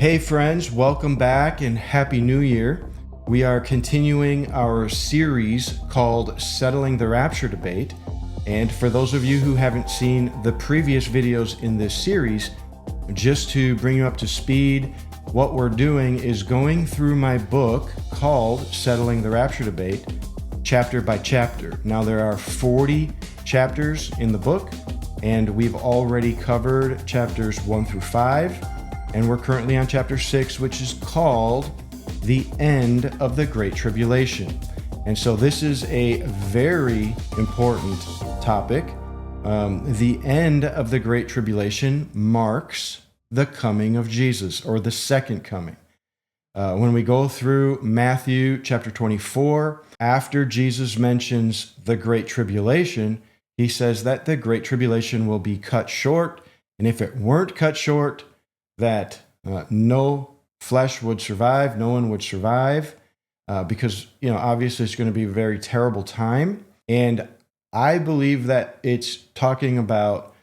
Hey friends, welcome back and Happy New Year. We are continuing our series called Settling the Rapture Debate. And for those of you who haven't seen the previous videos in this series, just to bring you up to speed, what we're doing is going through my book called Settling the Rapture Debate, chapter by chapter. Now there are 40 chapters in the book, and we've already covered chapters 1 through 5. And we're currently on chapter 6, which is called The End of the Great Tribulation. And so this is a very important topic. The end of the Great Tribulation marks the coming of Jesus, or the second coming. When we go through Matthew chapter 24, after Jesus mentions the Great Tribulation, he says that the Great Tribulation will be cut short. And if it weren't cut short, that no flesh would survive, no one would survive, because, obviously it's going to be a very terrible time. And I believe that it's talking about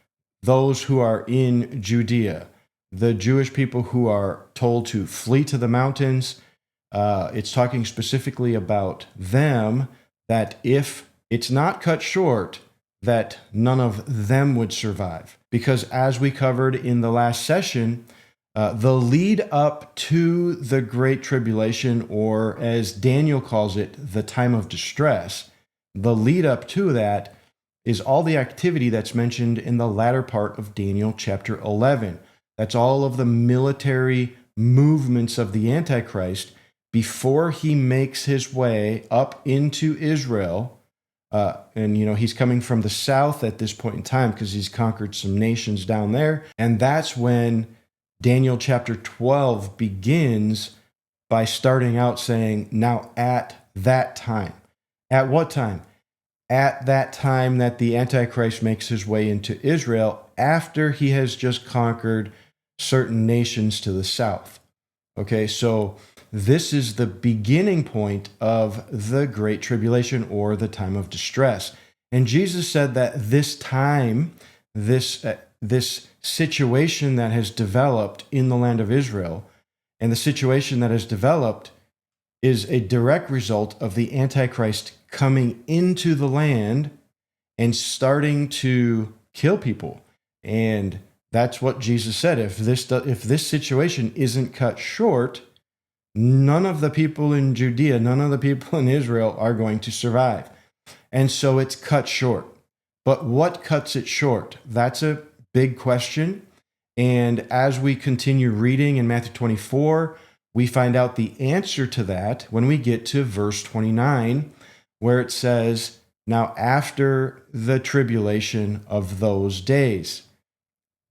those who are in Judea, the Jewish people who are told to flee to the mountains. It's talking specifically about them, that if it's not cut short, that none of them would survive. Because as we covered in the last session, the lead up to the Great Tribulation, or as Daniel calls it, the time of distress, the lead up to that is all the activity that's mentioned in the latter part of Daniel chapter 11. That's all of the military movements of the Antichrist before he makes his way up into Israel. And he's coming from the south at this point in time because he's conquered some nations down there. And that's when Daniel chapter 12 begins by starting out saying, now at that time. At what time? At that time that the Antichrist makes his way into Israel after he has just conquered certain nations to the south. Okay, so this is the beginning point of the Great Tribulation, or the time of distress. And Jesus said that this time, this situation that has developed in the land of Israel, and the situation that has developed is a direct result of the Antichrist coming into the land and starting to kill people. And that's what Jesus said. If this situation isn't cut short, none of the people in Judea, none of the people in Israel are going to survive. And so it's cut short. But what cuts it short? That's a big question. And as we continue reading in Matthew 24, we find out the answer to that when we get to verse 29, where it says, now after the tribulation of those days,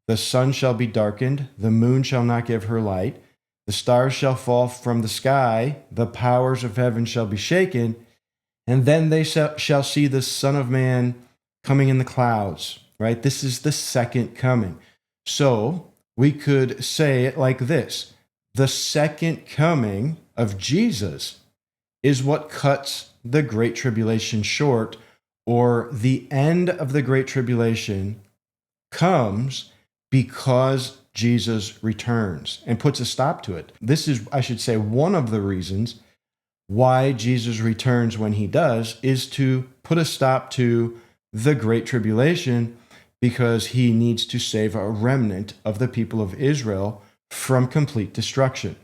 the sun shall be darkened, the moon shall not give her light, the stars shall fall from the sky, the powers of heaven shall be shaken, and then they shall see the Son of Man coming in the clouds, right? This is the second coming. So we could say it like this. The second coming of Jesus is what cuts the Great Tribulation short, or the end of the Great Tribulation comes because Jesus returns and puts a stop to it. This is, I should say, one of the reasons why Jesus returns when he does, is to put a stop to the Great Tribulation, because he needs to save a remnant of the people of Israel from complete destruction.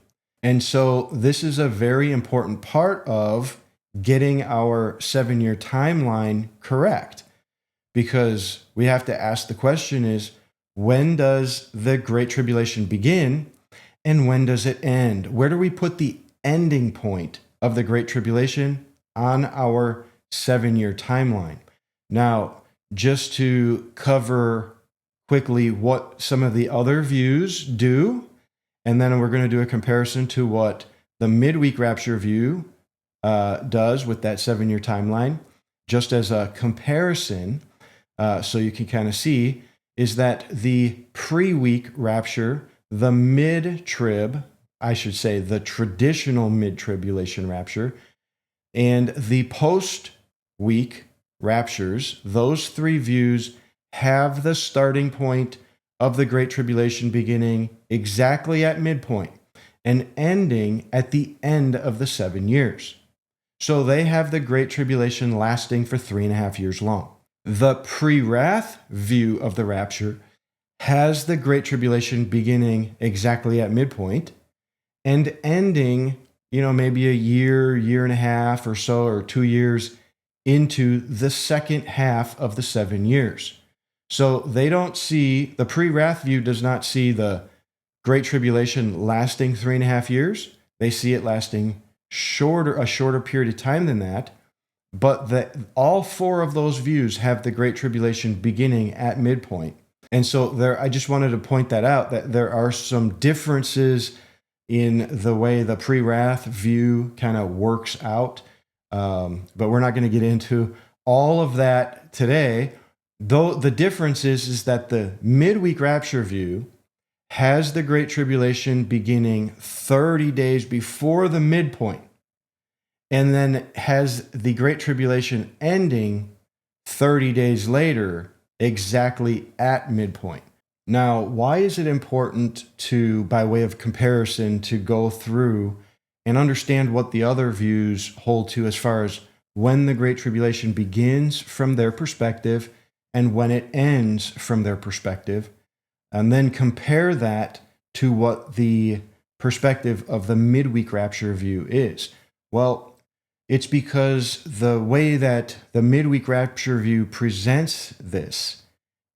And so this is a very important part of getting our 7-year timeline correct, because we have to ask the question is, when does the Great Tribulation begin and when does it end? Where do we put the ending point of the Great Tribulation on our 7-year timeline? Now, just to cover quickly what some of the other views do, and then we're going to do a comparison to what the midweek rapture view does with that 7-year timeline, just as a comparison, so you can kind of see, is that the pre-week rapture, the mid-trib, I should say the traditional mid-tribulation rapture, and the post-week raptures, those three views have the starting point of the Great Tribulation beginning exactly at midpoint. and ending at the end of the 7 years. So they have the Great Tribulation lasting for 3.5 years long. The pre-wrath view of the rapture has the Great Tribulation beginning exactly at midpoint and ending, maybe a year, year and a half or so, or 2 years into the second half of the 7 years. So they don't see, the pre-wrath view does not see the Great Tribulation lasting 3.5 years. They see it lasting a shorter period of time than that. But all four of those views have the Great Tribulation beginning at midpoint. And so I just wanted to point that out, that there are some differences in the way the pre-wrath view kind of works out. But we're not going to get into all of that today. Though the difference is that the midweek rapture view has the Great Tribulation beginning 30 days before the midpoint, and then has the Great Tribulation ending 30 days later, exactly at midpoint. Now, why is it important to, by way of comparison, to go through and understand what the other views hold to as far as when the Great Tribulation begins from their perspective and when it ends from their perspective, and then compare that to what the perspective of the midweek rapture view is? Well, it's because the way that the midweek rapture view presents this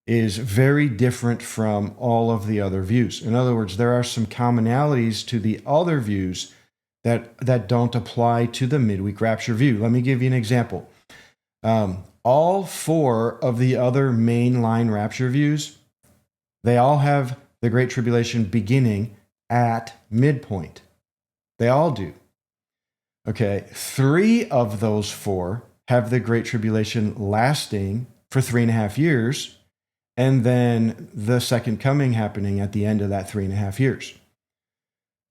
is very different from all of the other views. In other words, there are some commonalities to the other views that don't apply to the midweek rapture view. Let me give you an example. All four of the other mainline rapture views, they all have the Great Tribulation beginning at midpoint. They all do. Okay, 3 of those 4 have the Great Tribulation lasting for 3.5 years, and then the second coming happening at the end of that 3.5 years.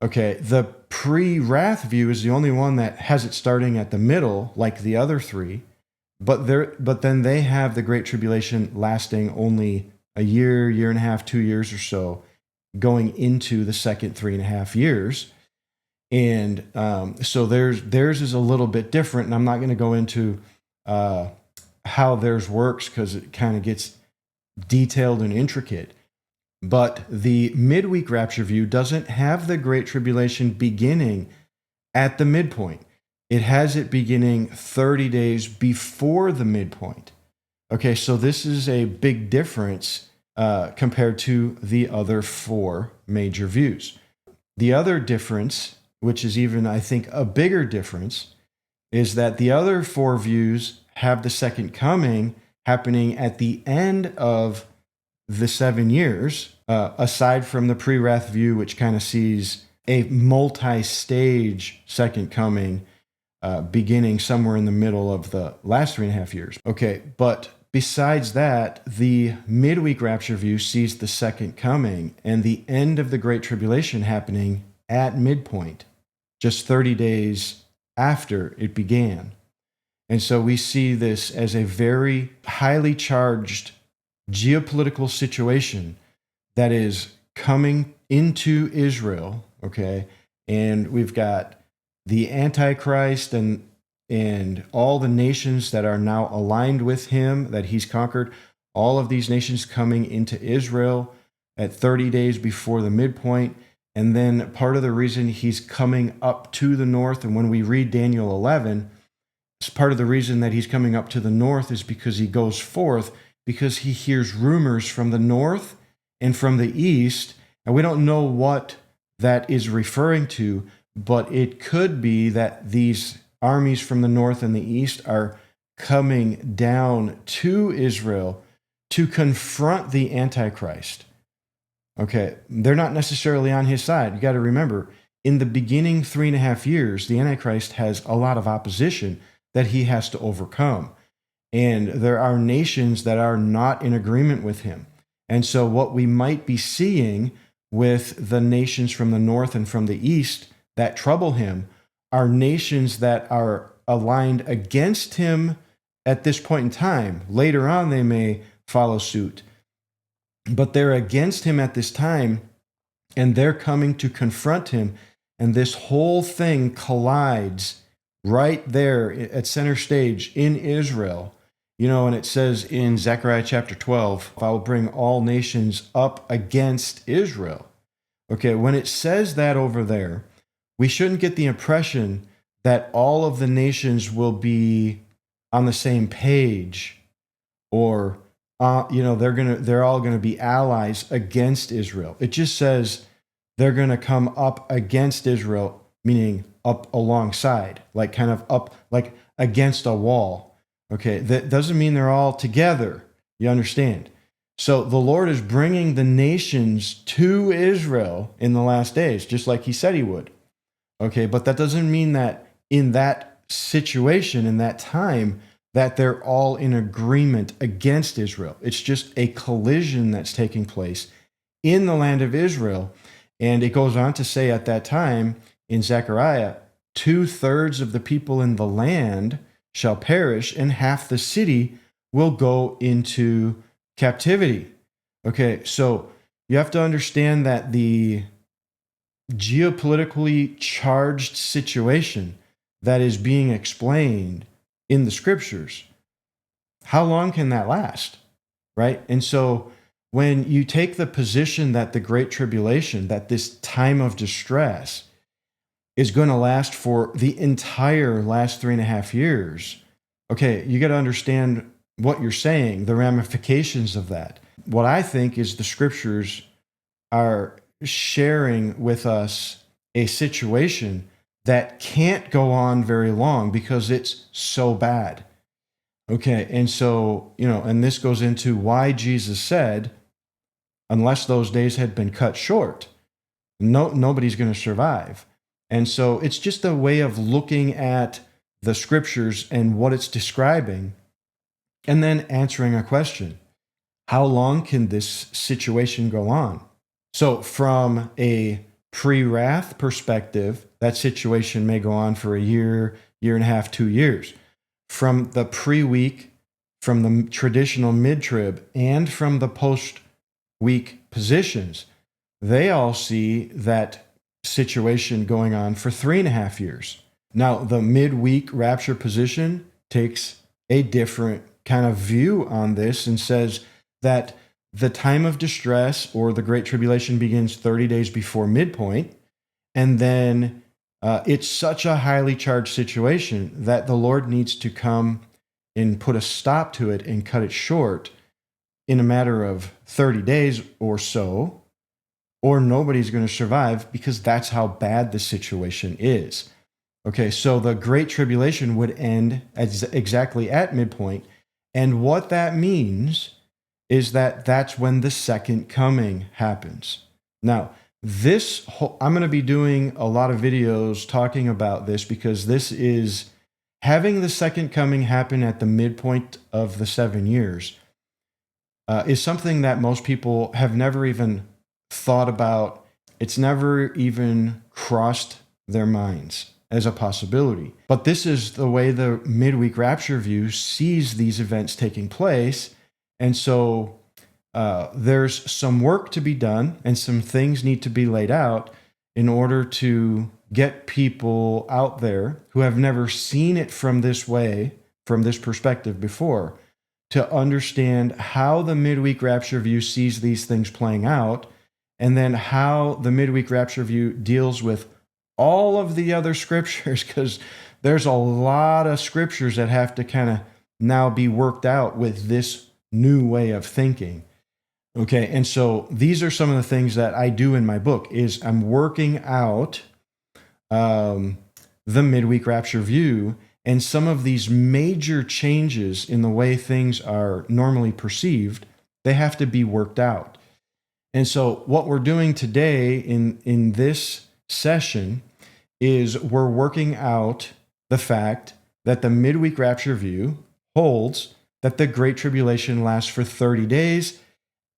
Okay, the pre-wrath view is the only one that has it starting at the middle, like the other 3, but then they have the Great Tribulation lasting only a year, year and a half, 2 years or so, going into the second 3.5 years. And so theirs is a little bit different, and I'm not going to go into how theirs works because it kind of gets detailed and intricate. But the midweek rapture view doesn't have the Great Tribulation beginning at the midpoint. It has it beginning 30 days before the midpoint. Okay, so this is a big difference compared to the other 4 major views. The other difference, which is even, I think, a bigger difference, is that the other 4 views have the second coming happening at the end of the 7 years, aside from the pre-wrath view, which kind of sees a multi-stage second coming beginning somewhere in the middle of the last 3.5 years. Okay, but besides that, the midweek rapture view sees the second coming and the end of the Great Tribulation happening at midpoint, just 30 days after it began. And so we see this as a very highly charged geopolitical situation that is coming into Israel, okay? And we've got the Antichrist and all the nations that are now aligned with him, that he's conquered, all of these nations coming into Israel at 30 days before the midpoint. And then part of the reason he's coming up to the north, and when we read Daniel 11, part of the reason that he's coming up to the north is because he goes forth, because he hears rumors from the north and from the east. And we don't know what that is referring to, but it could be that these armies from the north and the east are coming down to Israel to confront the Antichrist. Okay, they're not necessarily on his side. You got to remember, in the beginning 3.5 years, the Antichrist has a lot of opposition that he has to overcome. And there are nations that are not in agreement with him. And so what we might be seeing with the nations from the north and from the east that trouble him are nations that are aligned against him at this point in time. Later on, they may follow suit. But they're against him at this time, and they're coming to confront him and this whole thing collides right there at center stage in Israel. And it says in Zechariah chapter 12, I will bring all nations up against Israel. Okay, when it says that over there, we shouldn't get the impression that all of the nations will be on the same page, or they're all gonna be allies against Israel. It just says they're gonna come up against Israel, meaning up alongside, like kind of up, like against a wall. Okay, that doesn't mean they're all together. You understand? So the Lord is bringing the nations to Israel in the last days, just like he said he would. Okay, but that doesn't mean that in that situation, in that time, that they're all in agreement against Israel. It's just a collision that's taking place in the land of Israel. And it goes on to say at that time in Zechariah, 2/3 of the people in the land shall perish, and half the city will go into captivity. Okay, so you have to understand that the geopolitically charged situation that is being explained in the scriptures, how long can that last? Right? And so when you take the position that the Great Tribulation, that this time of distress is going to last for the entire last 3.5 years, okay, you got to understand what you're saying, the ramifications of that. What I think is the scriptures are sharing with us a situation that can't go on very long because it's so bad. Okay, and so, and this goes into why Jesus said, unless those days had been cut short, nobody's going to survive. And so it's just a way of looking at the scriptures and what it's describing, and then answering a question. How long can this situation go on? So from a pre-wrath perspective, that situation may go on for a year, year and a half, 2 years. From the pre-week, from the traditional mid-trib, and from the post-week positions, they all see that situation going on for 3.5 years. Now, the midweek rapture position takes a different kind of view on this and says that the time of distress, or the Great Tribulation, begins 30 days before midpoint, and then it's such a highly charged situation that the Lord needs to come and put a stop to it and cut it short in a matter of 30 days or so, or nobody's going to survive, because that's how bad the situation is. Okay, so the Great Tribulation would end exactly at midpoint, and what that means is that that's when the second coming happens. Now, I'm going to be doing a lot of videos talking about this, because this is having the second coming happen at the midpoint of the 7 years is something that most people have never even thought about. It's never even crossed their minds as a possibility. But this is the way the midweek rapture view sees these events taking place. And so there's some work to be done, and some things need to be laid out in order to get people out there who have never seen it from this way, from this perspective before, to understand how the midweek rapture view sees these things playing out, and then how the midweek rapture view deals with all of the other scriptures, because there's a lot of scriptures that have to kind of now be worked out with this new way of thinking. Okay, and so these are some of the things that I do in my book, is I'm working out the midweek rapture view, and some of these major changes in the way things are normally perceived, they have to be worked out. And so what we're doing today in this session is we're working out the fact that the midweek rapture view holds that the Great Tribulation lasts for 30 days,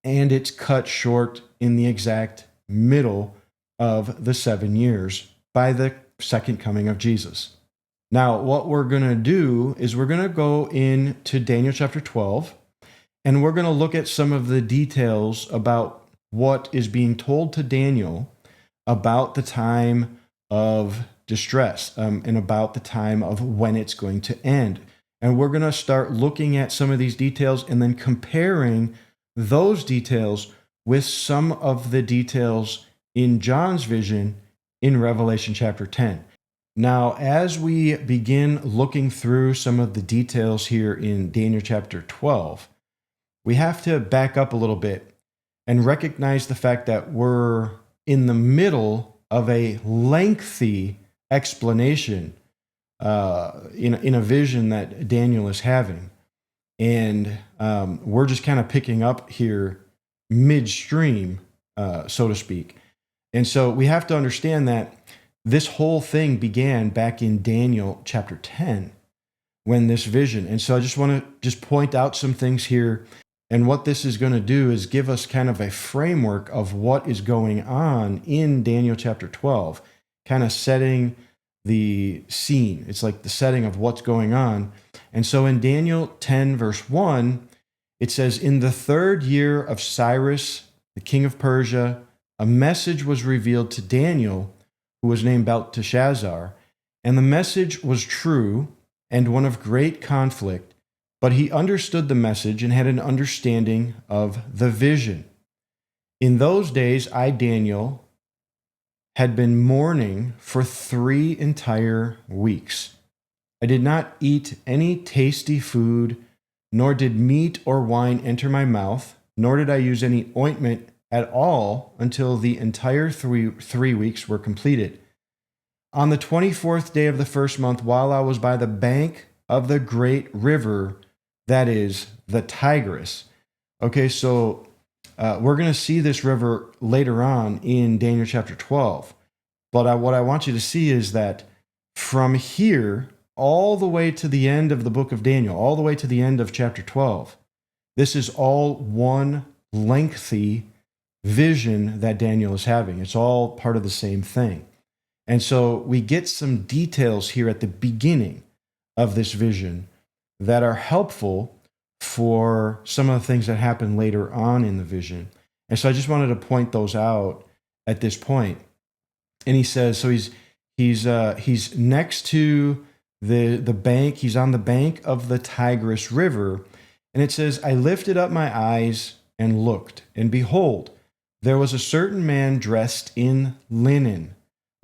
and it's cut short in the exact middle of the 7 years by the second coming of Jesus. Now, what we're going to do is we're going to go into Daniel chapter 12, and we're going to look at some of the details about what is being told to Daniel about the time of distress, and about the time of when it's going to end. And we're going to start looking at some of these details and then comparing those details with some of the details in John's vision in Revelation chapter 10. Now, as we begin looking through some of the details here in Daniel chapter 12, we have to back up a little bit and recognize the fact that we're in the middle of a lengthy explanation in a vision that Daniel is having. And we're just kind of picking up here midstream, so to speak. And so we have to understand that this whole thing began back in Daniel chapter 10 when this vision. And so I just want to just point out some things here. And what this is going to do is give us kind of a framework of what is going on in Daniel chapter 12, kind of setting the scene. It's like the setting of what's going on. And so in Daniel 10, verse 1, it says, "In the third year of Cyrus, the king of Persia, a message was revealed to Daniel, who was named Belteshazzar. And the message was true and one of great conflict. But he understood the message and had an understanding of the vision. In those days, I, Daniel, had been mourning for 3 entire weeks. I did not eat any tasty food, nor did meat or wine enter my mouth, nor did I use any ointment at all until the entire three weeks were completed. On the 24th day of the first month, while I was by the bank of the great river, that is the Tigris." Okay, so we're going to see this river later on in Daniel chapter 12. But what I want you to see is that from here all the way to the end of the book of Daniel, all the way to the end of chapter 12, this is all one lengthy vision that Daniel is having. It's all part of the same thing. And so we get some details here at the beginning of this vision that are helpful for some of the things that happen later on in the vision. And so I just wanted to point those out at this point. And he says, so he's next to the bank. He's on the bank of the Tigris River. And it says, "I lifted up my eyes and looked, and behold, there was a certain man dressed in linen."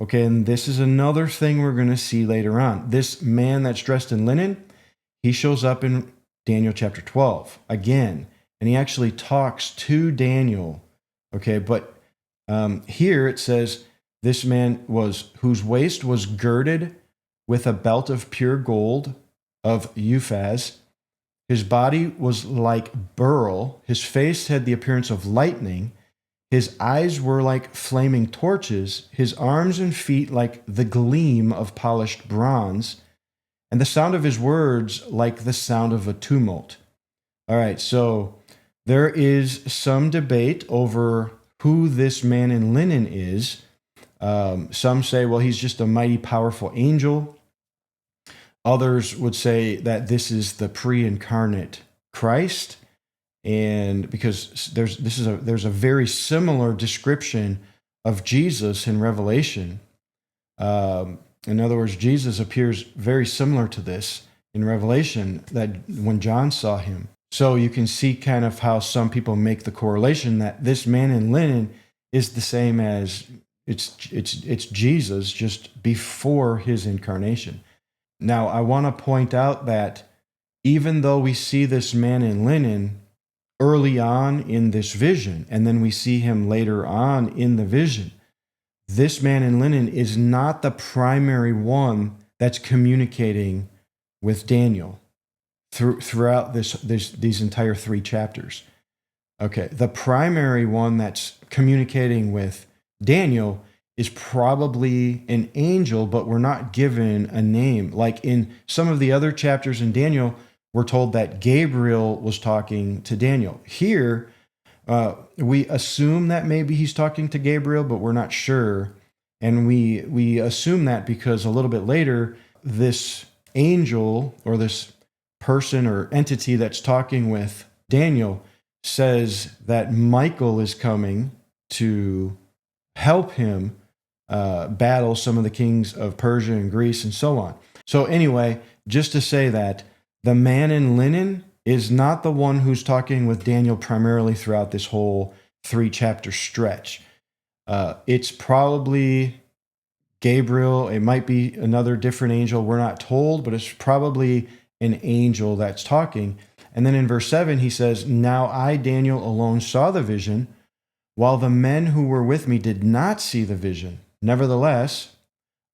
Okay, and this is another thing we're going to see later on. This man that's dressed in linen, he shows up in Daniel chapter 12 again, and he actually talks to Daniel. Okay, but here it says, "This man whose waist was girded with a belt of pure gold of Uphaz. His body was like beryl. His face had the appearance of lightning. His eyes were like flaming torches. His arms and feet like the gleam of polished bronze. And the sound of his words like the sound of a tumult." All right, so there is some debate over who this man in linen is. Some say, well, he's just a mighty powerful angel. Others would say that this is the pre-incarnate Christ. And because there's a very similar description of Jesus in Revelation. In other words, Jesus appears very similar to this in Revelation that when John saw him. So you can see kind of how some people make the correlation that this man in linen is the same as it's Jesus just before his incarnation. Now, I want to point out that even though we see this man in linen early on in this vision, and then we see him later on in the vision, this man in linen is not the primary one that's communicating with Daniel throughout these entire 3 chapters. Okay, the primary one that's communicating with Daniel is probably an angel, but we're not given a name. Like in some of the other chapters in Daniel, we're told that Gabriel was talking to Daniel. Here, we assume that maybe he's talking to Gabriel, but we're not sure. And we assume that because a little bit later, this angel or this person or entity that's talking with Daniel says that Michael is coming to help him battle some of the kings of Persia and Greece and so on. So anyway, just to say that the man in linen is not the one who's talking with Daniel primarily throughout this whole 3-chapter stretch. It's probably Gabriel. It might be another different angel. We're not told, but it's probably an angel that's talking. And then in verse 7, he says, "Now I, Daniel, alone saw the vision, while the men who were with me did not see the vision. Nevertheless,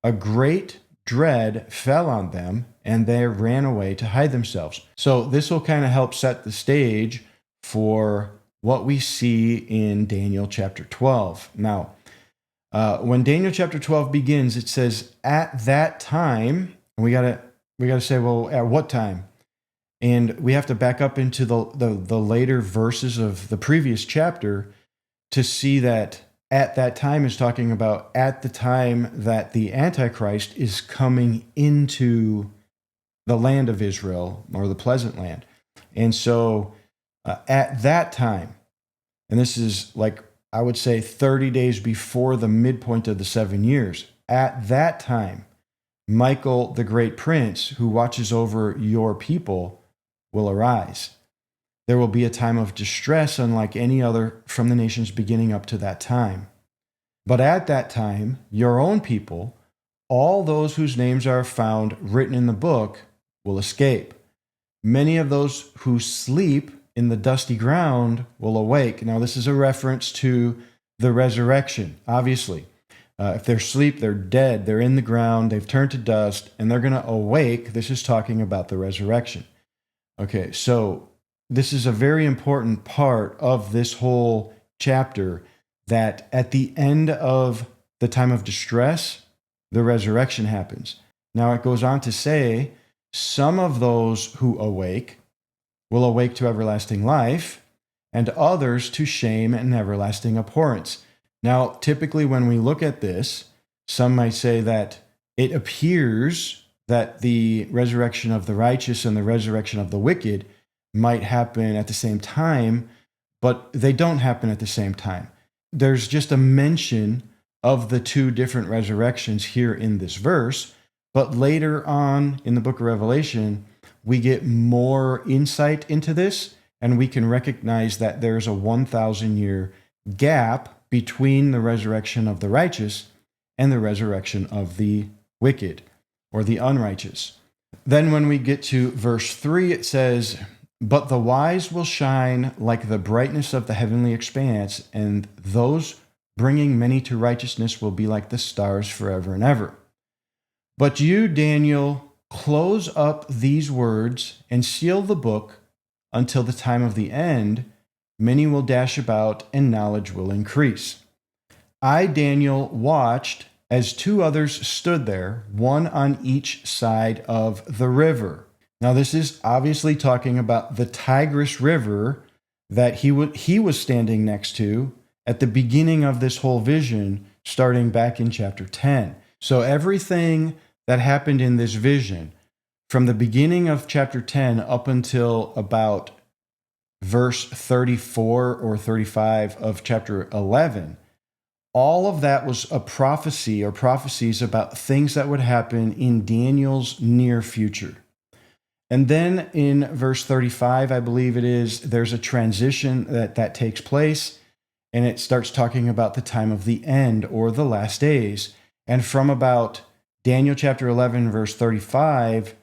a great dread fell on them, and they ran away to hide themselves." So this will kind of help set the stage for what we see in Daniel chapter 12. Now, when Daniel chapter 12 begins, it says, "At that time," and we gotta say, well, at what time? And we have to back up into the later verses of the previous chapter to see that at that time is talking about at the time that the Antichrist is coming into the land of Israel, or the pleasant land. And so at that time, and this is like, I would say 30 days before the midpoint of the 7 years, at that time, Michael, the great prince, who watches over your people, will arise. There will be a time of distress unlike any other from the nations beginning up to that time. But at that time, your own people, all those whose names are found written in the book, will escape. Many of those who sleep in the dusty ground will awake. Now, this is a reference to the resurrection, obviously. If they're asleep, they're dead. They're in the ground. They've turned to dust, and they're going to awake. This is talking about the resurrection. Okay, so this is a very important part of this whole chapter, that at the end of the time of distress, the resurrection happens. Now, it goes on to say, some of those who awake will awake to everlasting life, and others to shame and everlasting abhorrence. Now, typically when we look at this, some might say that it appears that the resurrection of the righteous and the resurrection of the wicked might happen at the same time, but they don't happen at the same time. There's just a mention of the two different resurrections here in this verse, but later on in the book of Revelation, we get more insight into this, and we can recognize that there's a 1,000-year gap between the resurrection of the righteous and the resurrection of the wicked or the unrighteous. Then when we get to verse 3, it says, "But the wise will shine like the brightness of the heavenly expanse, and those bringing many to righteousness will be like the stars forever and ever. But you, Daniel, close up these words and seal the book until the time of the end. Many will dash about, and knowledge will increase. I, Daniel, watched as two others stood there, one on each side of the river." Now, this is obviously talking about the Tigris River that he was standing next to at the beginning of this whole vision, starting back in chapter 10. So everything that happened in this vision, from the beginning of chapter 10 up until about verse 34 or 35 of chapter 11, all of that was a prophecy or prophecies about things that would happen in Daniel's near future. And then in verse 35, I believe it is, there's a transition that takes place, and it starts talking about the time of the end or the last days. And from about Daniel chapter 11, verse 35,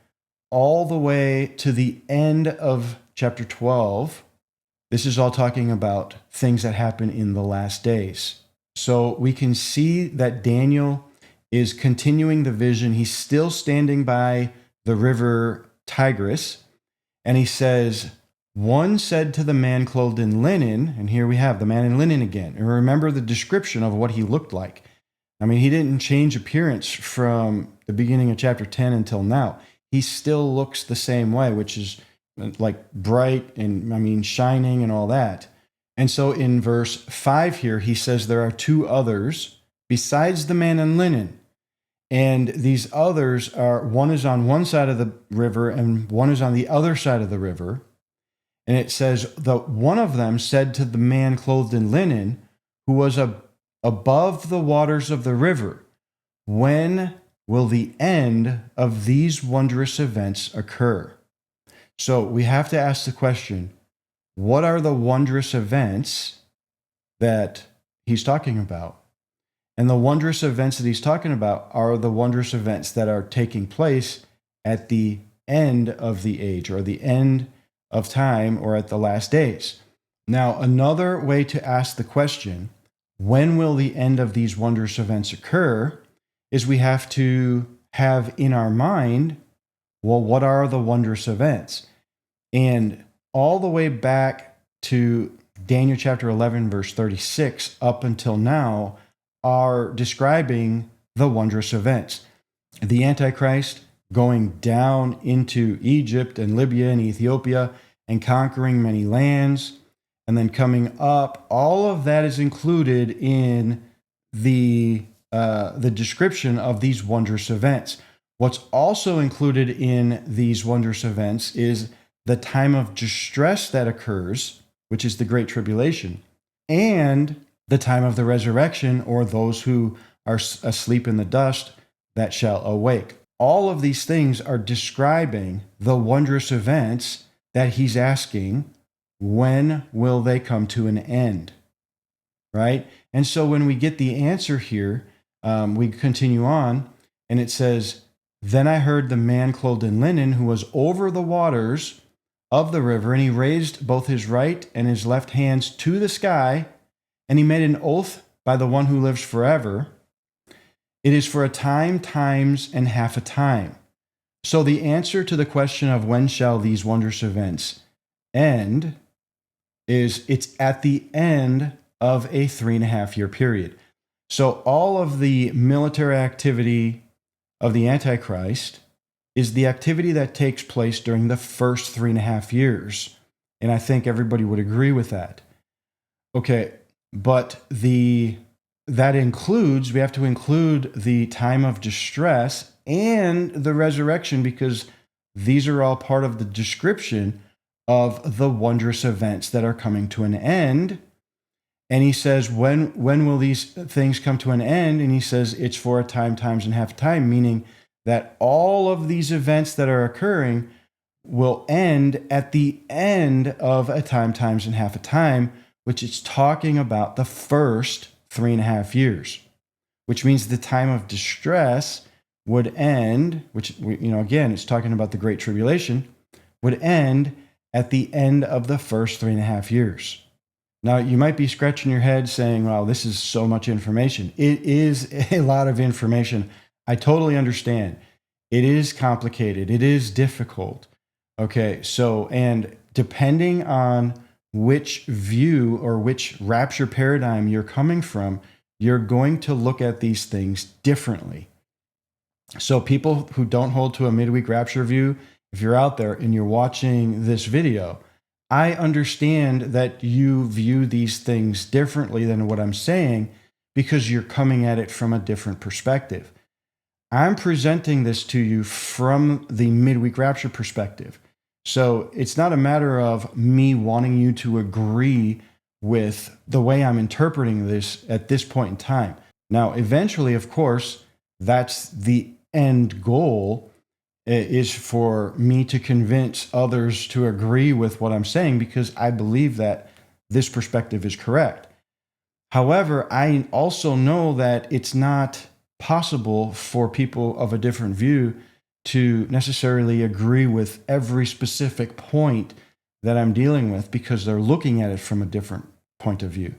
all the way to the end of chapter 12, this is all talking about things that happen in the last days. So we can see that Daniel is continuing the vision. He's still standing by the river Tigris, and he says, "One said to the man clothed in linen," and here we have the man in linen again. And remember the description of what he looked like. I mean, he didn't change appearance from the beginning of chapter 10 until now. He still looks the same way, which is like bright and shining and all that. And so in verse 5 here, he says there are two others besides the man in linen. And these others are, one is on one side of the river and one is on the other side of the river. And it says that one of them said to the man clothed in linen, who was above the waters of the river. When will the end of these wondrous events occur? So we have to ask the question, what are the wondrous events that he's talking about? And the wondrous events that he's talking about are the wondrous events that are taking place at the end of the age, or the end of time, or at the last days. Now, another way to ask the question, when will the end of these wondrous events occur, is we have to have in our mind, well, what are the wondrous events? And all the way back to Daniel chapter 11, verse 36, up until now, are describing the wondrous events. The Antichrist going down into Egypt and Libya and Ethiopia and conquering many lands, and then coming up. All of that is included in the description of these wondrous events. What's also included in these wondrous events is the time of distress that occurs, which is the Great Tribulation, and the time of the resurrection, or those who are asleep in the dust that shall awake. All of these things are describing the wondrous events that he's asking, when will they come to an end? Right? And so when we get the answer here, we continue on, and it says, "Then I heard the man clothed in linen who was over the waters of the river, and he raised both his right and his left hands to the sky, and he made an oath by the one who lives forever. It is for a time, times, and half a time." So the answer to the question of when shall these wondrous events end is it's at the end of a 3.5 year period. So all of the military activity of the Antichrist is the activity that takes place during the first 3.5 years. And I think everybody would agree with that. Okay, but that includes, we have to include the time of distress and the resurrection, because these are all part of the description of the wondrous events that are coming to an end. And he says, when will these things come to an end? And he says, it's for a time, times, and half a time, meaning that all of these events that are occurring will end at the end of a time, times, and half a time, which is talking about the first 3.5 years, which means the time of distress would end, which, again, it's talking about the Great Tribulation, would end at the end of the first 3.5 years. Now, you might be scratching your head saying, wow, this is so much information. It is a lot of information. I totally understand. It is complicated. It is difficult. Okay, so, and depending on which view or which rapture paradigm you're coming from, you're going to look at these things differently. So people who don't hold to a midweek rapture view, if you're out there and you're watching this video, I understand that you view these things differently than what I'm saying because you're coming at it from a different perspective. I'm presenting this to you from the midweek rapture perspective. So it's not a matter of me wanting you to agree with the way I'm interpreting this at this point in time. Now, eventually, of course, that's the end goal, is for me to convince others to agree with what I'm saying, because I believe that this perspective is correct. However, I also know that it's not possible for people of a different view to necessarily agree with every specific point that I'm dealing with, because they're looking at it from a different point of view.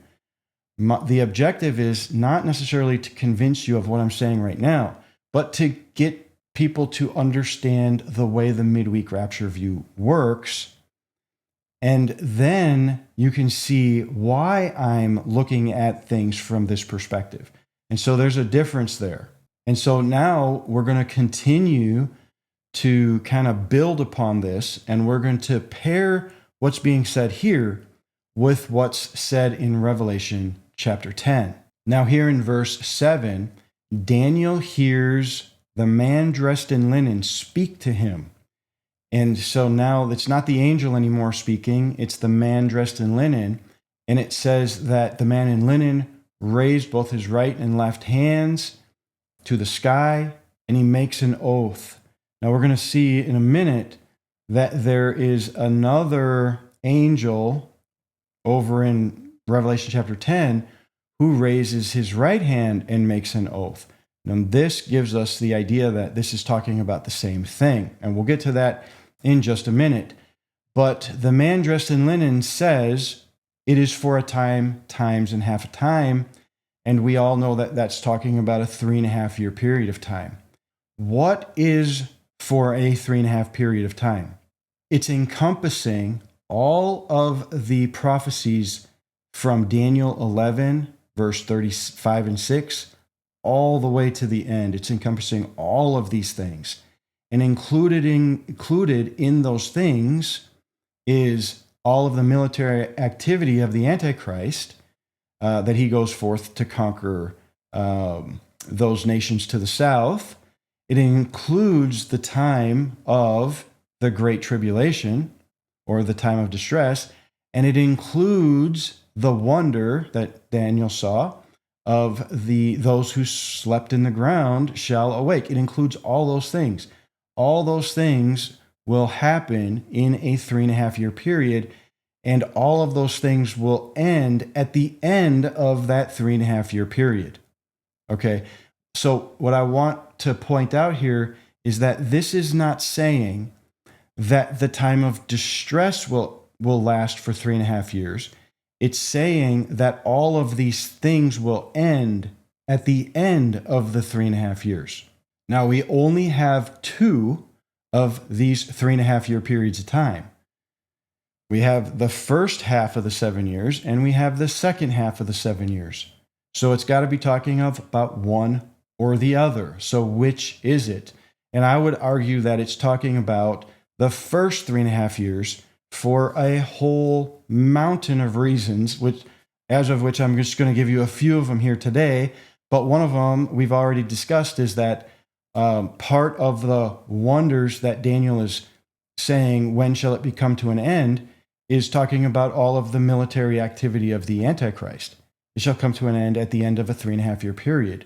The objective is not necessarily to convince you of what I'm saying right now, but to get people to understand the way the midweek rapture view works. And then you can see why I'm looking at things from this perspective. And so there's a difference there. And so now we're going to continue to kind of build upon this, and we're going to pair what's being said here with what's said in Revelation chapter 10. Now, here in verse 7, Daniel hears the man dressed in linen speak to him. And so now it's not the angel anymore speaking, it's the man dressed in linen. And it says that the man in linen raised both his right and left hands to the sky, and he makes an oath. Now we're going to see in a minute that there is another angel over in Revelation chapter 10 who raises his right hand and makes an oath. Now this gives us the idea that this is talking about the same thing, and we'll get to that in just a minute. But the man dressed in linen says, it is for a time, times, and half a time. And we all know that that's talking about a 3.5 year period of time. What is for a 3.5 period of time? It's encompassing all of the prophecies from Daniel 11, verse 35 and 6, all the way to the end. It's encompassing all of these things. And included in those things is all of the military activity of the Antichrist, that he goes forth to conquer those nations to the south. It includes the time of the Great Tribulation, or the time of distress, and it includes the wonder that Daniel saw of those who slept in the ground shall awake. It includes all those things. All those things will happen in a 3.5 year period, and all of those things will end at the end of that 3.5 year period. Okay, so what I want to point out here is that this is not saying that the time of distress will last for 3.5 years. It's saying that all of these things will end at the end of the 3.5 years. Now, we only have 2 of these 3.5 year periods of time. We have the first half of the 7 years, and we have the second half of the 7 years. So it's got to be talking about one or the other. So which is it? And I would argue that it's talking about the first 3.5 years for a whole mountain of reasons, which I'm just going to give you a few of them here today. But one of them we've already discussed is that part of the wonders that Daniel is saying, when shall it be come to an end, is talking about all of the military activity of the Antichrist. It shall come to an end at the end of a 3.5 year period.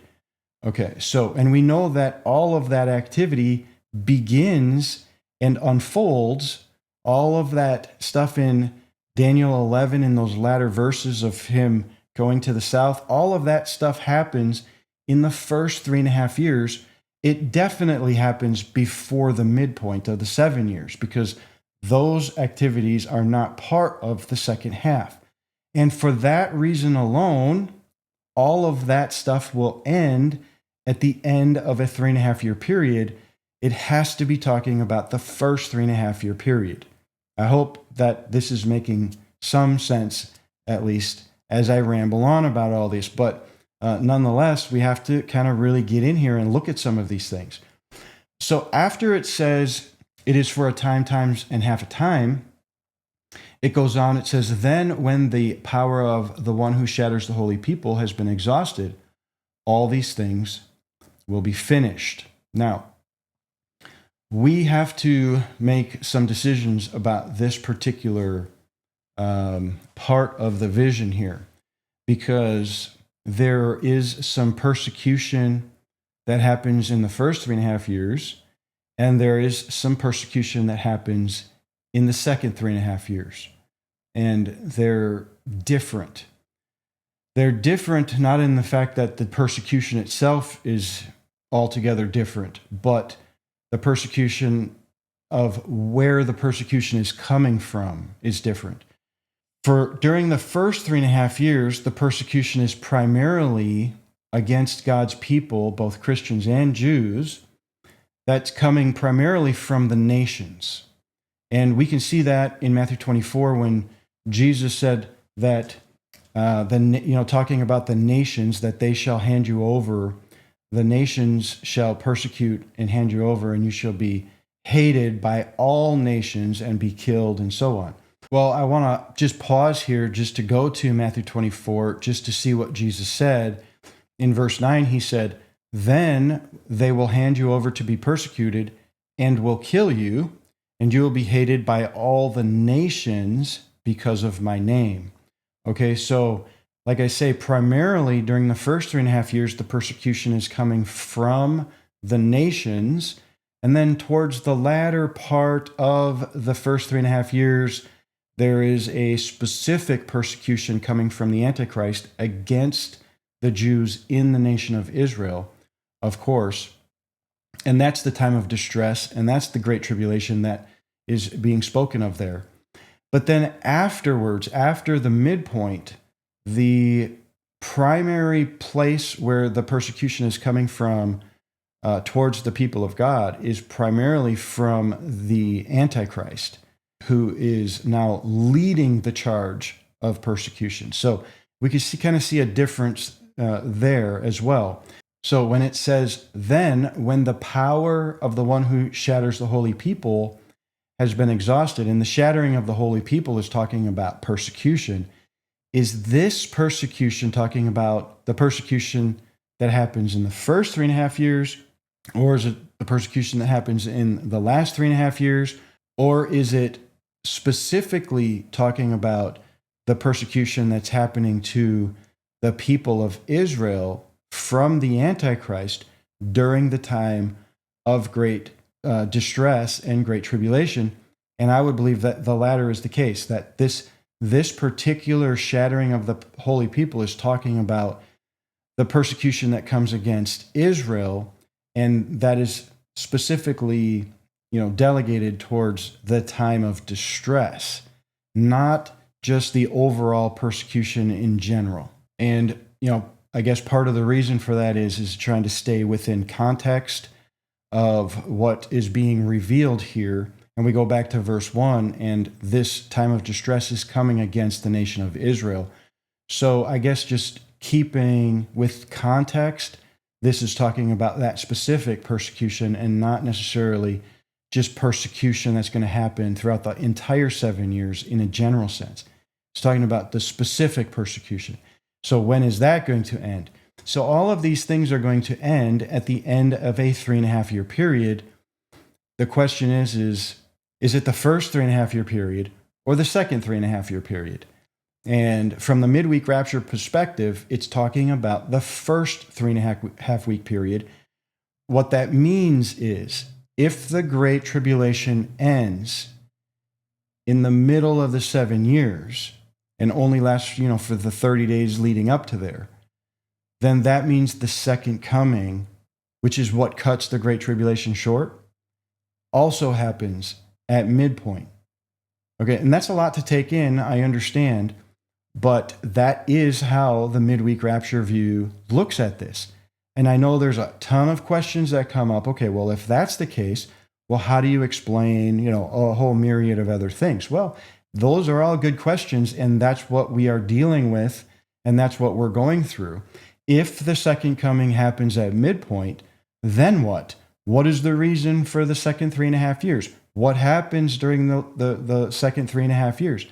Okay, so, and we know that all of that activity begins and unfolds, all of that stuff in Daniel 11, in those latter verses of him going to the south, all of that stuff happens in the first 3.5 years. It definitely happens before the midpoint of the 7 years, because those activities are not part of the second half. And for that reason alone, all of that stuff will end at the end of a 3.5 year period. It has to be talking about the first 3.5 year period. I hope that this is making some sense, at least, as I ramble on about all this. But nonetheless, we have to kind of really get in here and look at some of these things. So after it says, it is for a time, times, and half a time, it goes on, it says, then when the power of the one who shatters the holy people has been exhausted, all these things will be finished. Now, we have to make some decisions about this particular part of the vision here, because there is some persecution that happens in the first 3.5 years, and there is some persecution that happens in the second 3.5 years. And they're different. They're different not in the fact that the persecution itself is altogether different, but the persecution of where the persecution is coming from is different. For during the first 3.5 years, the persecution is primarily against God's people, both Christians and Jews. That's coming primarily from the nations. And we can see that in Matthew 24 when Jesus said that, talking about the nations, that they shall hand you over. The nations shall persecute and hand you over, and you shall be hated by all nations and be killed, and so on. Well, I want to just pause here just to go to Matthew 24, just to see what Jesus said. In verse 9, he said, then they will hand you over to be persecuted and will kill you, and you will be hated by all the nations because of my name. Okay, so like I say, primarily during the first 3.5 years, the persecution is coming from the nations. And then towards the latter part of the first 3.5 years, there is a specific persecution coming from the Antichrist against the Jews in the nation of Israel, of course. And that's the time of distress, and that's the Great Tribulation that is being spoken of there. But then afterwards, after the midpoint, the primary place where the persecution is coming from towards the people of God is primarily from the Antichrist, who is now leading the charge of persecution. So we can kind of see a difference there as well. So when it says, then when the power of the one who shatters the holy people has been exhausted, and the shattering of the holy people is talking about persecution, is this persecution talking about the persecution that happens in the first 3.5 years, or is it the persecution that happens in the last 3.5 years, or is it specifically talking about the persecution that's happening to the people of Israel from the Antichrist during the time of great distress and great tribulation? And I would believe that the latter is the case, that this particular shattering of the holy people is talking about the persecution that comes against Israel, and that is specifically, delegated towards the time of distress, not just the overall persecution in general. And, I guess part of the reason for that is trying to stay within context of what is being revealed here. And we go back to verse 1, and this time of distress is coming against the nation of Israel. So I guess just keeping with context, this is talking about that specific persecution and not necessarily just persecution that's going to happen throughout the entire 7 years in a general sense. It's talking about the specific persecution. So when is that going to end? So all of these things are going to end at the end of a 3.5 year period. The question is it the first 3.5 year period or the second 3.5 year period? And from the midweek rapture perspective, it's talking about the first 3.5 week period. What that means is if the Great Tribulation ends in the middle of the 7 years and only lasts, for the 30 days leading up to there, then that means the second coming, which is what cuts the Great Tribulation short, also happens at midpoint. Okay, and that's a lot to take in, I understand, but that is how the midweek rapture view looks at this. And I know there's a ton of questions that come up. Okay, well, if that's the case, well, how do you explain, a whole myriad of other things? Well, those are all good questions, and that's what we are dealing with, and that's what we're going through. If the second coming happens at midpoint, then what? What is the reason for the second 3.5 years? What happens during the second 3.5 years?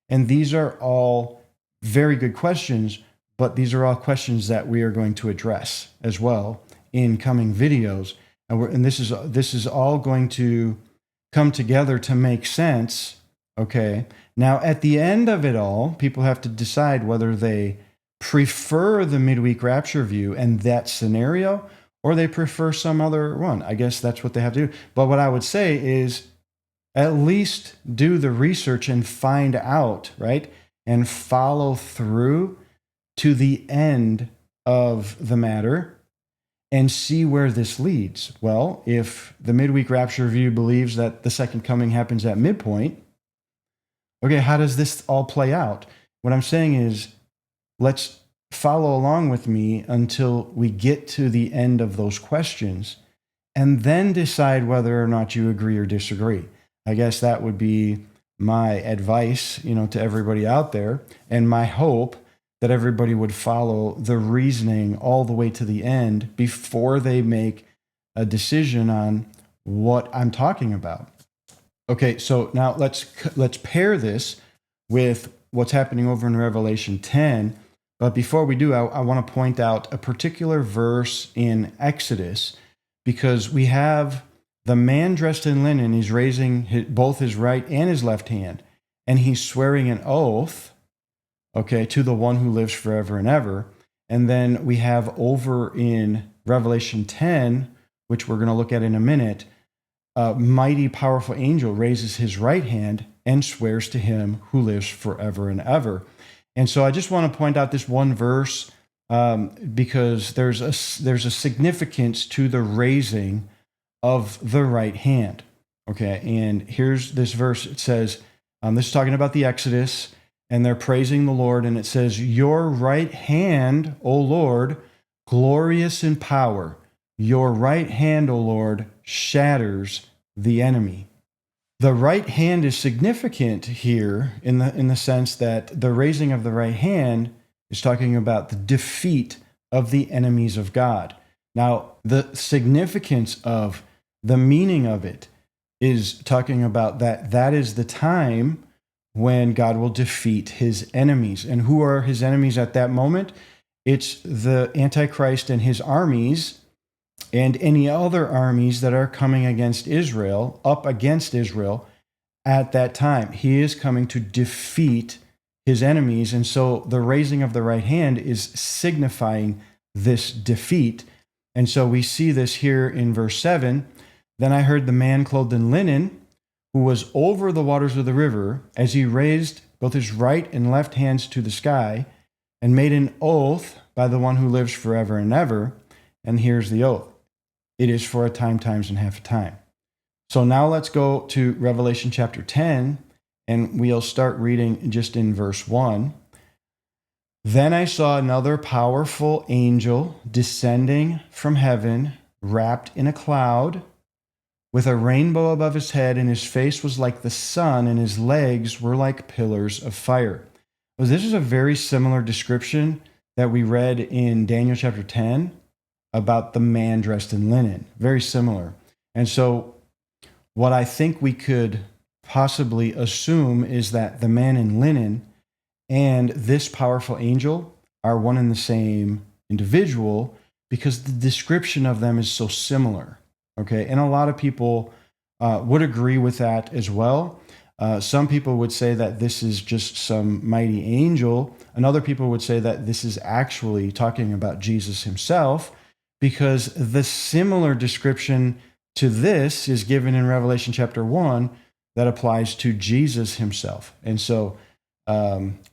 And these are all very good questions, but these are all questions that we are going to address as well in coming videos. And this is all going to come together to make sense. Okay. Now, at the end of it all, people have to decide whether they prefer the midweek rapture view and that scenario, or they prefer some other one. I guess that's what they have to do. But what I would say is at least do the research and find out, right? And follow through to the end of the matter and see where this leads. Well, if the midweek rapture view believes that the second coming happens at midpoint, okay, how does this all play out? What I'm saying is, let's follow along with me until we get to the end of those questions and then decide whether or not you agree or disagree. I guess that would be my advice, to everybody out there, and my hope that everybody would follow the reasoning all the way to the end before they make a decision on what I'm talking about. Okay, so now let's pair this with what's happening over in Revelation 10. But before we do, I want to point out a particular verse in Exodus, because we have the man dressed in linen. He's raising both his right and his left hand, and he's swearing an oath okay, to the one who lives forever and ever. And then we have over in Revelation 10, which we're going to look at in a minute, a mighty, powerful angel raises his right hand and swears to him who lives forever and ever. And so I just want to point out this one verse because there's a significance to the raising of the right hand. Okay, and here's this verse. It says, this is talking about the Exodus, and they're praising the Lord, and it says, "Your right hand, O Lord, glorious in power. Your right hand, O Lord, shatters the enemy." The right hand is significant here in the sense that the raising of the right hand is talking about the defeat of the enemies of God. Now, the significance of the meaning of it is talking about that is the time when God will defeat his enemies. And who are his enemies at that moment? It's the Antichrist and his armies and any other armies that are coming against Israel, up against Israel at that time. He is coming to defeat his enemies. And so the raising of the right hand is signifying this defeat. And so we see this here in verse 7. "Then I heard the man clothed in linen, who was over the waters of the river, as he raised both his right and left hands to the sky, and made an oath by the one who lives forever and ever." And here's the oath: "It is for a time, times, and half a time." So now let's go to Revelation chapter 10, and we'll start reading just in verse 1. "Then I saw another powerful angel descending from heaven, wrapped in a cloud, with a rainbow above his head, and his face was like the sun, and his legs were like pillars of fire." Well, this is a very similar description that we read in Daniel chapter 10 about the man dressed in linen. Very similar. And so what I think we could possibly assume is that the man in linen and this powerful angel are one and the same individual because the description of them is so similar. Okay, and a lot of people would agree with that as well. Some people would say that this is just some mighty angel, and other people would say that this is actually talking about Jesus himself, because the similar description to this is given in Revelation chapter 1 that applies to Jesus himself. And so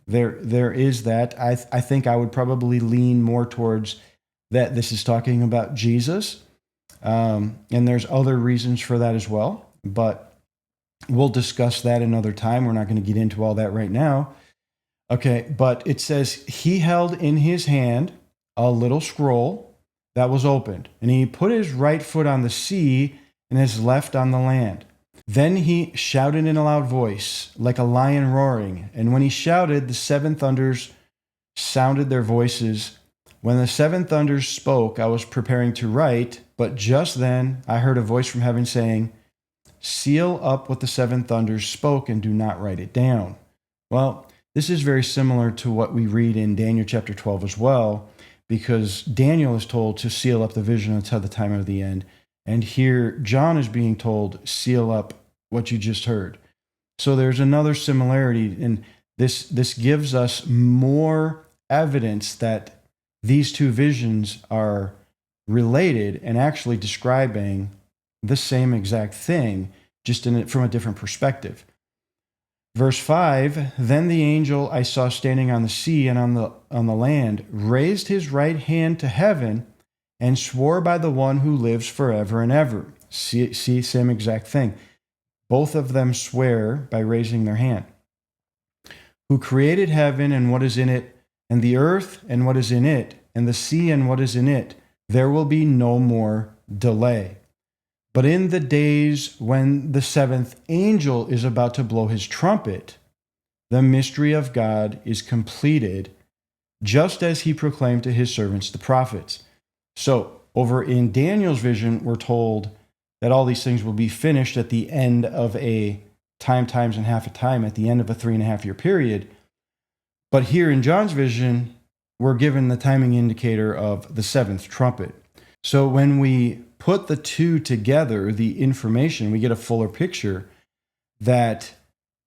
there is that. I think I would probably lean more towards that this is talking about Jesus. And there's other reasons for that as well, but we'll discuss that another time. We're not going to get into all that right now. Okay, but it says, "He held in his hand a little scroll that was opened, and he put his right foot on the sea and his left on the land. Then he shouted in a loud voice, like a lion roaring. And when he shouted, the seven thunders sounded their voices. When the seven thunders spoke, I was preparing to write, but just then I heard a voice from heaven saying, 'Seal up what the seven thunders spoke and do not write it down.'" Well, this is very similar to what we read in Daniel chapter 12 as well, because Daniel is told to seal up the vision until the time of the end. And here John is being told, seal up what you just heard. So there's another similarity, and this gives us more evidence that these two visions are related and actually describing the same exact thing, just from a different perspective. Verse 5, "Then the angel I saw standing on the sea and on the land raised his right hand to heaven and swore by the one who lives forever and ever." See, same exact thing. Both of them swear by raising their hand. "Who created heaven and what is in it, and the earth and what is in it, and the sea and what is in it, there will be no more delay. But in the days when the seventh angel is about to blow his trumpet, the mystery of God is completed, just as he proclaimed to his servants, the prophets." So over in Daniel's vision, we're told that all these things will be finished at the end of a time, times, and half a time, at the end of a 3.5 year period. But here in John's vision, we're given the timing indicator of the seventh trumpet. So when we put the two together, the information, we get a fuller picture that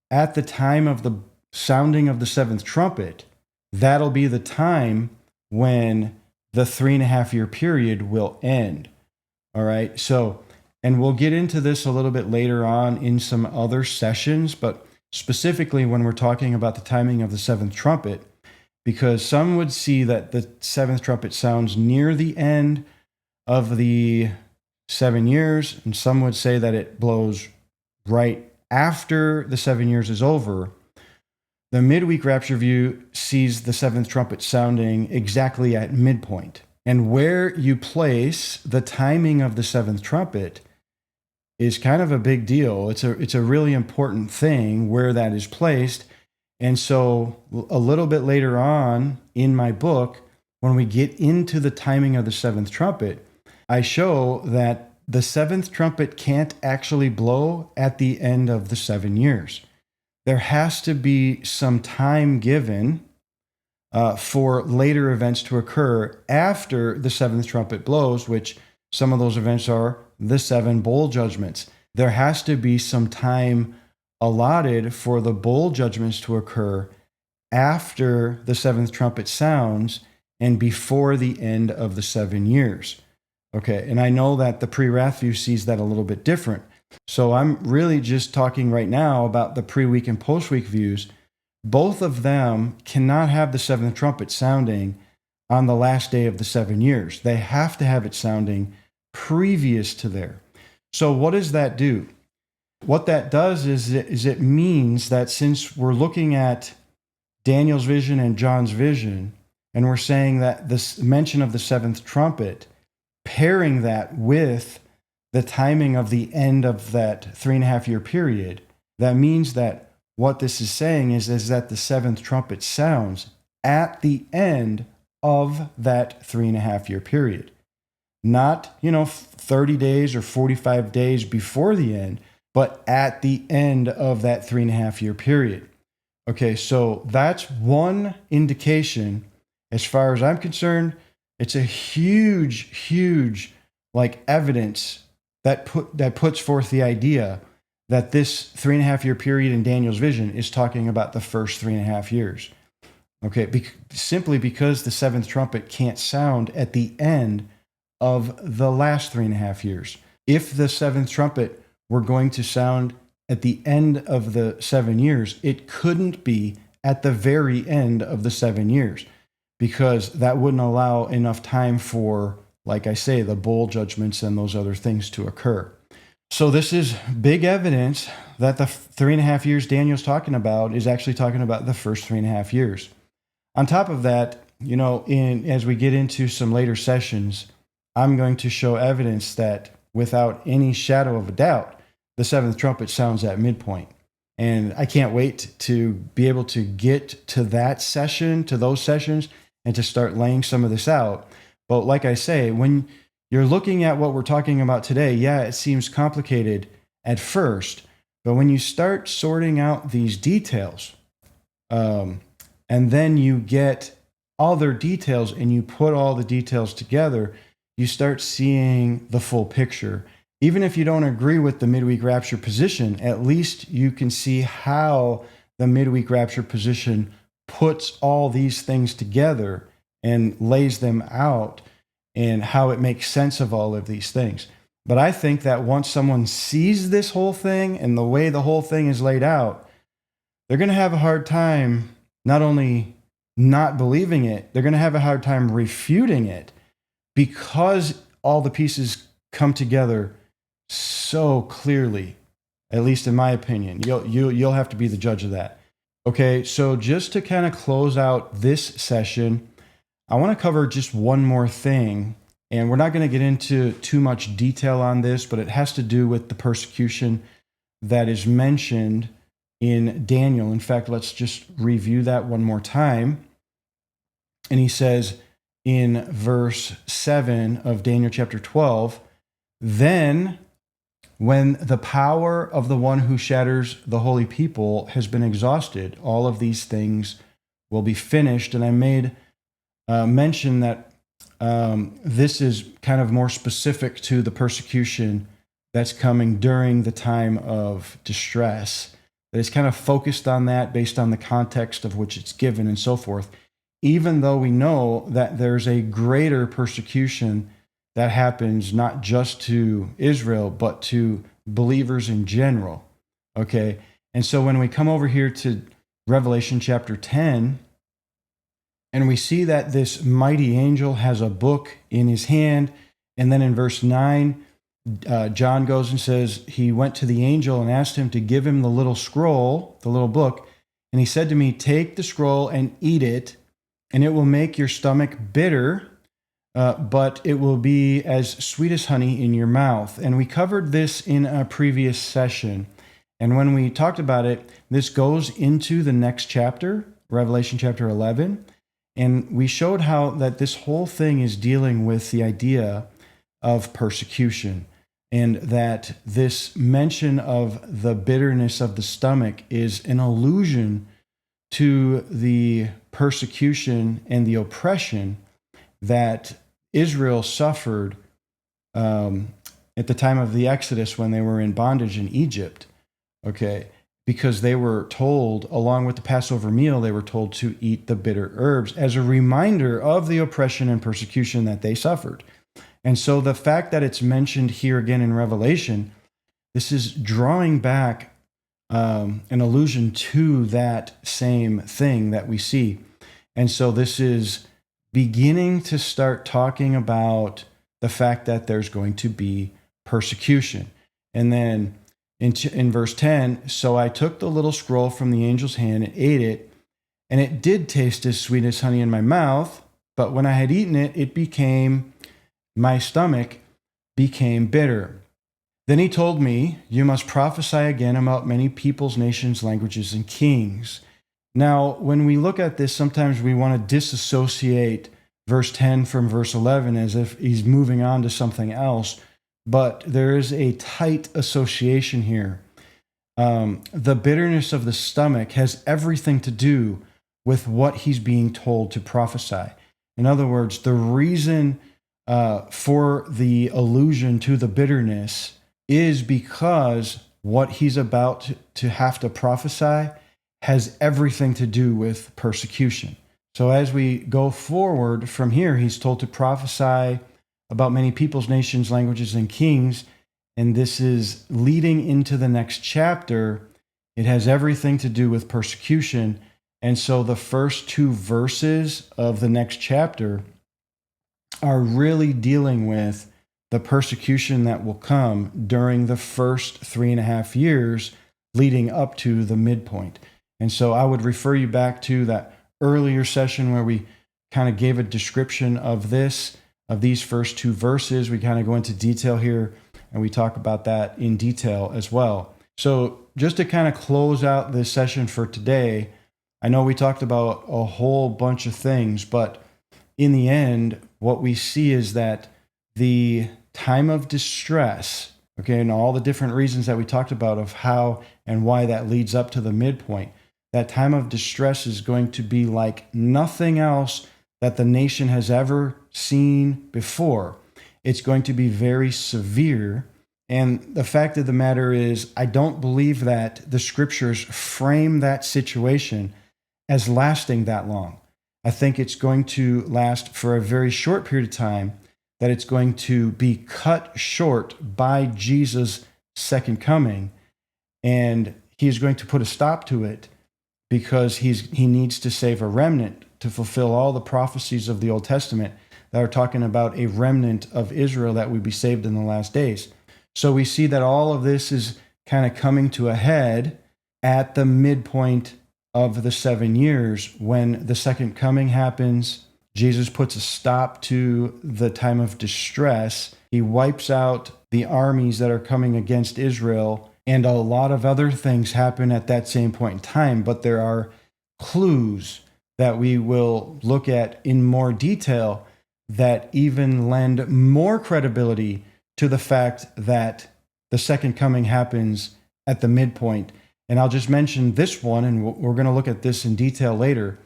at the time of the sounding of the seventh trumpet, that'll be the time when the 3.5-year period will end. All right. So, and we'll get into this a little bit later on in some other sessions, but specifically when we're talking about the timing of the seventh trumpet, because some would see that the seventh trumpet sounds near the end of the 7 years, and some would say that it blows right after the 7 years is over. The midweek rapture view sees the seventh trumpet sounding exactly at midpoint. And where you place the timing of the seventh trumpet is kind of a big deal. It's a really important thing where that is placed. And so a little bit later on in my book, when we get into the timing of the seventh trumpet, I show that the seventh trumpet can't actually blow at the end of the 7 years. There has to be some time given for later events to occur after the seventh trumpet blows, which some of those events are the 7 bowl judgments. There has to be some time allotted for the bowl judgments to occur after the seventh trumpet sounds and before the end of the 7 years. Okay, and I know that the pre-wrath view sees that a little bit different. So I'm really just talking right now about the pre-week and post-week views. Both of them cannot have the seventh trumpet sounding on the last day of the 7 years. They have to have it sounding previous to there. So what does that do? What that does is it means that since we're looking at Daniel's vision and John's vision, and we're saying that this mention of the seventh trumpet, pairing that with the timing of the end of that 3.5-year period, that means that what this is saying is that the seventh trumpet sounds at the end of that 3.5-year period. Not, 30 days or 45 days before the end, but at the end of that 3.5-year period. Okay, so that's one indication. As far as I'm concerned, it's a huge evidence that puts forth the idea that this 3.5-year period in Daniel's vision is talking about the first 3.5 years. Okay, simply because the seventh trumpet can't sound at the end of the last 3.5 years. If the seventh trumpet were going to sound at the end of the 7 years, it couldn't be at the very end of the 7 years, because that wouldn't allow enough time for, like I say, the bowl judgments and those other things to occur. So this is big evidence that the 3.5 years Daniel's talking about is actually talking about the first 3.5 years. On top of that, as we get into some later sessions, I'm going to show evidence that without any shadow of a doubt, the seventh trumpet sounds at midpoint. And I can't wait to be able to get to that session, to those sessions, and to start laying some of this out. But like I say, when you're looking at what we're talking about today, yeah, it seems complicated at first, but when you start sorting out these details, and then you get other details and you put all the details together, you start seeing the full picture. Even if you don't agree with the midweek rapture position, at least you can see how the midweek rapture position puts all these things together and lays them out, and how it makes sense of all of these things. But I think that once someone sees this whole thing and the way the whole thing is laid out, they're going to have a hard time not only not believing it, they're going to have a hard time refuting it, because all the pieces come together so clearly, at least in my opinion. You'll have to be the judge of that. Okay, so just to kind of close out this session, I want to cover just one more thing, and we're not going to get into too much detail on this, but it has to do with the persecution that is mentioned in Daniel. In fact, let's just review that one more time. And he says in verse 7 of Daniel chapter 12, "Then when the power of the one who shatters the holy people has been exhausted, all of these things will be finished." And I made mention that this is kind of more specific to the persecution that's coming during the time of distress. That it's kind of focused on that based on the context of which it's given and so forth. even though we know that there's a greater persecution that happens not just to Israel, but to believers in general. Okay. And so when we come over here to Revelation chapter 10, and we see that this mighty angel has a book in his hand, and then in verse 9, John goes and says he went to the angel and asked him to give him the little scroll, the little book, and he said to me, "Take the scroll and eat it, and it will make your stomach bitter, but it will be as sweet as honey in your mouth." And we covered this in a previous session. And when we talked about it, this goes into the next chapter, Revelation chapter 11. And we showed how that this whole thing is dealing with the idea of persecution, and that this mention of the bitterness of the stomach is an allusion to the persecution and the oppression that Israel suffered at the time of the Exodus when they were in bondage in Egypt. Okay, because they were told, along with the Passover meal, they were told to eat the bitter herbs as a reminder of the oppression and persecution that they suffered. And so the fact that it's mentioned here again in Revelation, this is drawing back an allusion to that same thing that we see. And so this is beginning to start talking about the fact that there's going to be persecution. And then in verse 10, "So I took the little scroll from the angel's hand and ate it, and it did taste as sweet as honey in my mouth, but when I had eaten it, my stomach became bitter." Then he told me, "You must prophesy again about many peoples, nations, languages, and kings." Now, when we look at this, sometimes we want to disassociate verse 10 from verse 11 as if he's moving on to something else. But there is a tight association here. The bitterness of the stomach has everything to do with what he's being told to prophesy. In other words, the reason for the allusion to the bitterness is because what he's about to have to prophesy has everything to do with persecution. So as we go forward from here, he's told to prophesy about many peoples, nations, languages, and kings. And this is leading into the next chapter. It has everything to do with persecution. And so the first two verses of the next chapter are really dealing with the persecution that will come during the first 3.5 years leading up to the midpoint. And so I would refer you back to that earlier session where we kind of gave a description of these first two verses. We kind of go into detail here, and we talk about that in detail as well. So just to kind of close out this session for today, I know we talked about a whole bunch of things, but in the end, what we see is that the time of distress, okay, and all the different reasons that we talked about of how and why that leads up to the midpoint, that time of distress is going to be like nothing else that the nation has ever seen before. It's going to be very severe. And the fact of the matter is, I don't believe that the scriptures frame that situation as lasting that long. I think it's going to last for a very short period of time, that it's going to be cut short by Jesus' second coming, and he is going to put a stop to it because he needs to save a remnant to fulfill all the prophecies of the Old Testament that are talking about a remnant of Israel that would be saved in the last days. So we see that all of this is kind of coming to a head at the midpoint of the 7 years when the second coming happens. Jesus puts a stop to the time of distress. He wipes out the armies that are coming against Israel, and a lot of other things happen at that same point in time. But there are clues that we will look at in more detail that even lend more credibility to the fact that the second coming happens at the midpoint. And I'll just mention this one, and we're going to look at this in detail later.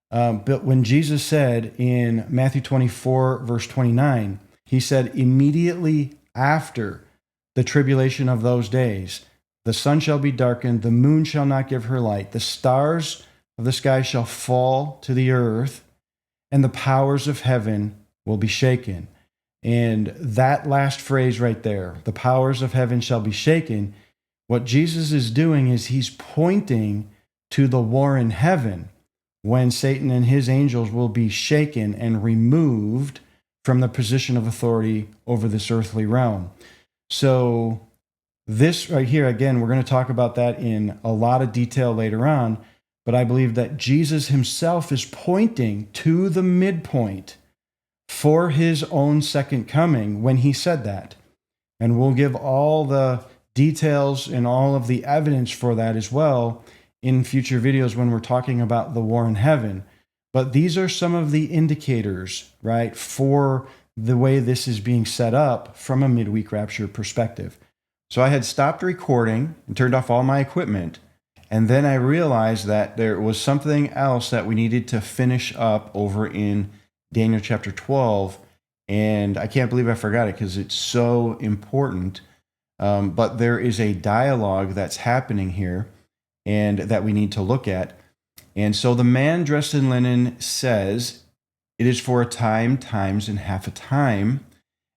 But when Jesus said in Matthew 24, verse 29, he said, immediately after the tribulation of those days, the sun shall be darkened, the moon shall not give her light, the stars of the sky shall fall to the earth, and the powers of heaven will be shaken. And that last phrase right there, the powers of heaven shall be shaken, what Jesus is doing is he's pointing to the war in heaven when Satan and his angels will be shaken and removed from the position of authority over this earthly realm. So this right here, again, we're going to talk about that in a lot of detail later on, but I believe that Jesus himself is pointing to the midpoint for his own second coming when he said that. And we'll give all the details and all of the evidence for that as well in future videos when we're talking about the war in heaven. But these are some of the indicators, right, for the way this is being set up from a midweek rapture perspective. So I had stopped recording and turned off all my equipment, and then I realized that there was something else that we needed to finish up over in Daniel chapter 12, and I can't believe I forgot it because it's so important. But there is a dialogue that's happening here and that we need to look at. And so the man dressed in linen says, "It is for a time, times, and half a time."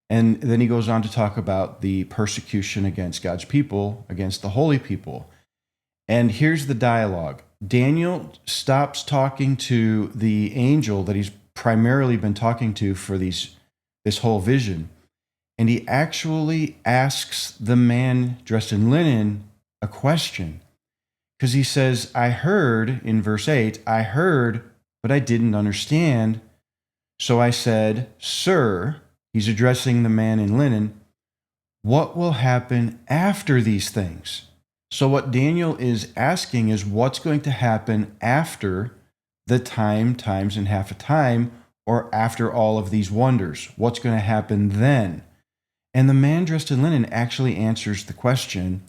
And then he goes on to talk about the persecution against God's people, against the holy people. And here's the dialogue. Daniel stops talking to the angel that he's primarily been talking to for this whole vision. And he actually asks the man dressed in linen a question. Because he says, I heard, in verse 8, I heard, but I didn't understand. So I said, Sir, he's addressing the man in linen, what will happen after these things? So what Daniel is asking is what's going to happen after the time, times, and half a time, or after all of these wonders. What's going to happen then? And the man dressed in linen actually answers the question.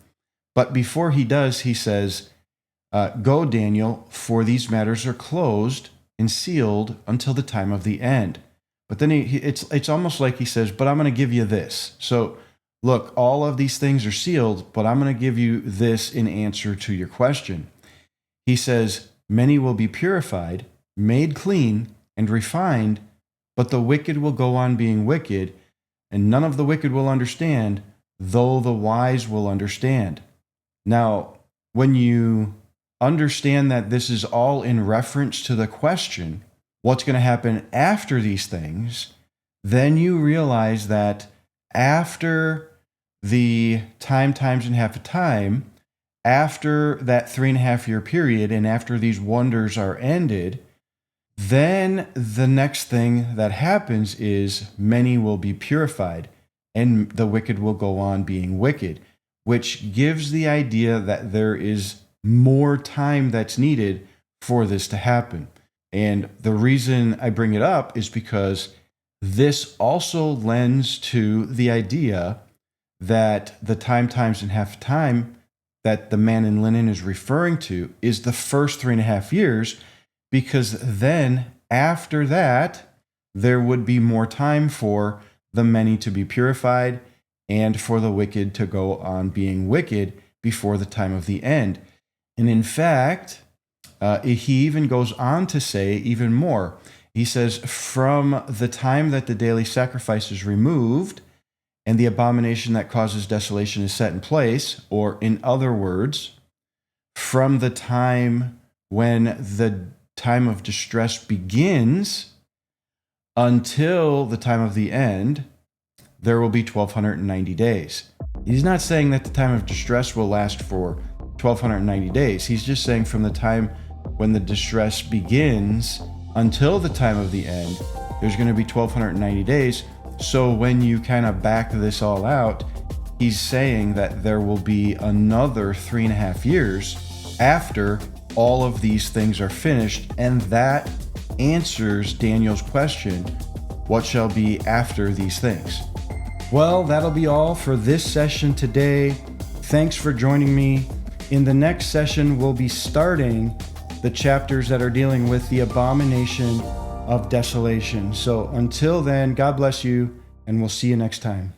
But before he does, he says, Go, Daniel, for these matters are closed and sealed until the time of the end. But then it's almost like he says, but I'm going to give you this. So look, all of these things are sealed, but I'm going to give you this in answer to your question. He says, many will be purified, made clean, and refined, but the wicked will go on being wicked, and none of the wicked will understand, though the wise will understand. Now, when you understand that this is all in reference to the question, what's going to happen after these things, then you realize that after the time, times, and half a time, after that 3.5 year period, and after these wonders are ended, then the next thing that happens is many will be purified, and the wicked will go on being wicked, which gives the idea that there is more time that's needed for this to happen. And the reason I bring it up is because this also lends to the idea that the time, times, and half time that the man in linen is referring to is the first 3.5 years, because then after that, there would be more time for the many to be purified and for the wicked to go on being wicked before the time of the end. And in fact, he even goes on to say even more. He says, from the time that the daily sacrifice is removed and the abomination that causes desolation is set in place, or in other words, from the time when the time of distress begins until the time of the end, there will be 1,290 days. He's not saying that the time of distress will last for 1,290 days. He's just saying from the time when the distress begins until the time of the end, there's going to be 1,290 days. So when you kind of back this all out, he's saying that there will be another 3.5 years after all of these things are finished, and that answers Daniel's question, what shall be after these things? Well, that'll be all for this session today. Thanks for joining me. In the next session, we'll be starting the chapters that are dealing with the abomination of desolation. So until then, God bless you, and we'll see you next time.